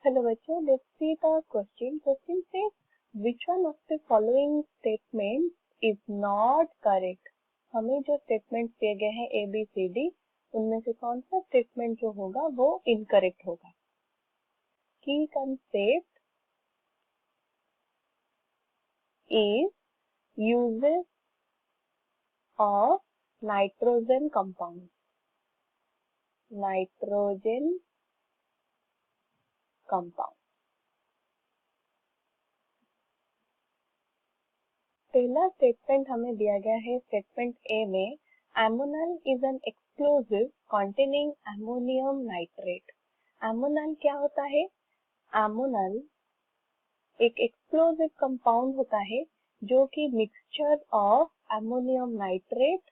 Hello बच्चों, let's see the question. Question says which one of the following statements is not correct? हमें जो statements दिए गए हैं A, B, C, D, उनमें से कौन सा statement जो होगा वो incorrect होगा? Key concept is uses of nitrogen compounds. Nitrogen compound. पहला स्टेटमेंट हमें दिया गया है स्टेटमेंट ए में ammonal is an explosive containing ammonium nitrate. Ammonal क्या होता है? एमोनल एक एक्सप्लोजिव कंपाउंड होता है जो कि mixture of ammonium nitrate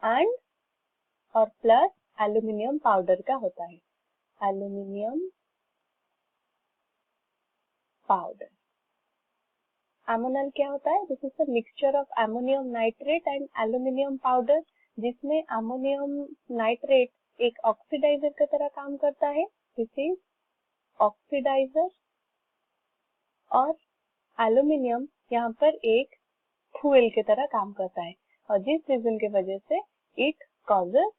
and और प्लस एल्यूमिनियम पाउडर का होता है। Aluminium powder. एमोनल क्या होता है? This is the mixture of ammonium nitrate and aluminium powder, जिसमें अमोनियम नाइट्रेट एक ऑक्सीडाइजर की तरह काम करता है। दिस इज ऑक्सीडाइजर और एल्यूमिनियम यहाँ पर एक फ्यूल की तरह काम करता है और जिस रीजन की वजह से इट कॉजेस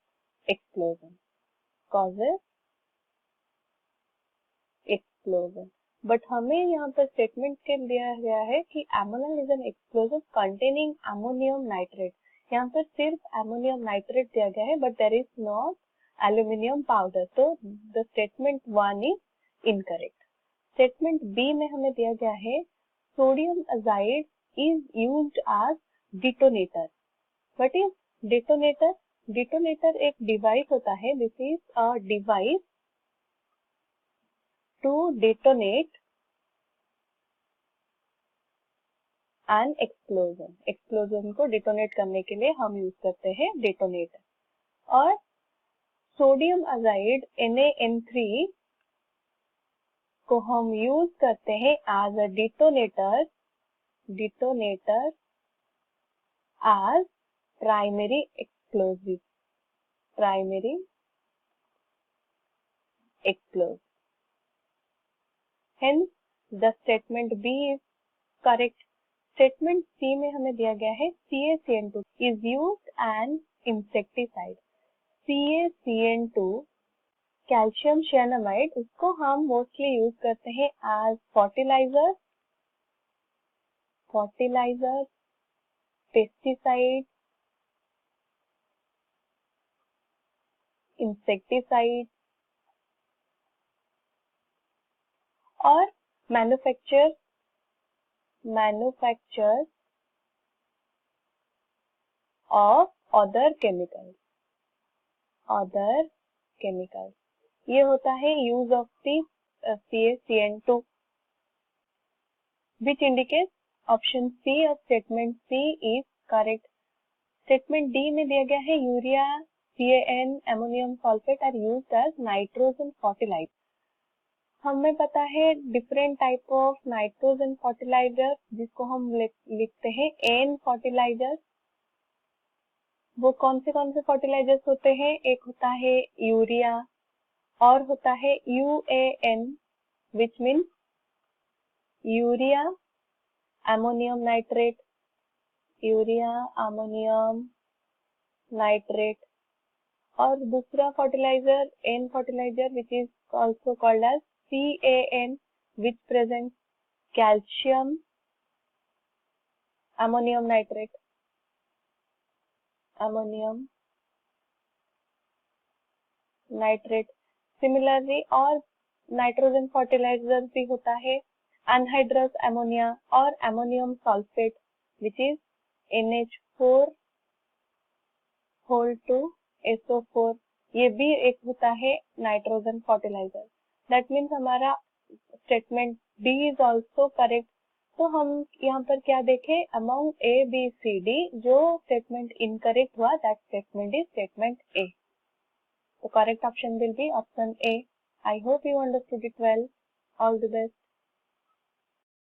एक्सप्लोजन। बट हमें यहाँ पर स्टेटमेंट के दिया गया है कि ammonal is an explosive containing ammonium nitrate. यहाँ पर सिर्फ अमोनियम नाइट्रेट दिया गया है but there is not aluminium powder, तो the statement 1 is incorrect. Statement B में हमें दिया गया है sodium azide is used as detonator. What is detonator? Detonator एक डिवाइस होता है। This is a device to detonate an explosion. Explosion को डिटोनेट करने के लिए हम यूज करते हैं डिटोनेटर। और सोडियम अजाइड NaN3 को हम यूज करते हैं as a detonator as primary explosive. Hence, the statement B is correct. Statement C में हमें दिया गया है CaCN2 is used an insecticide. CaCN2 calcium cyanamide, उसको हम मोस्टली यूज करते हैं एज फर्टिलाइजर, पेस्टिसाइड, इंसेक्टिसाइड और मैन्युफैक्चर ऑफ अदर केमिकल्स। ये होता है use of the CaCN2 which indicates option C of statement C is correct. Statement D में दिया गया है urea, CAN, ammonium sulphate are used as nitrogen fertiliser. हमें पता है different type of nitrogen fertiliser जिसको हम लिखते हैं एन फर्टिलाइजर। वो कौन से फर्टिलाइजर्स होते हैं? एक होता है यूरिया और होता है UAN which means urea ammonium nitrate, और दूसरा fertiliser an fertiliser which is also called as CAN which presents calcium ammonium nitrate, similarly और नाइट्रोजन फर्टिलाइजर भी होता है अनहाइड्रस अमोनिया और ammonium sulphate which is NH4 whole two SO4, ये भी एक होता है नाइट्रोजन फर्टिलाइजर। दैट मीन्स हमारा statement D is also correct. तो हम यहाँ पर क्या देखें? अमंग ABCD जो स्टेटमेंट इनकरेक्ट हुआ that statement is statement A. The correct option will be option A. I hope you understood it well. All the best.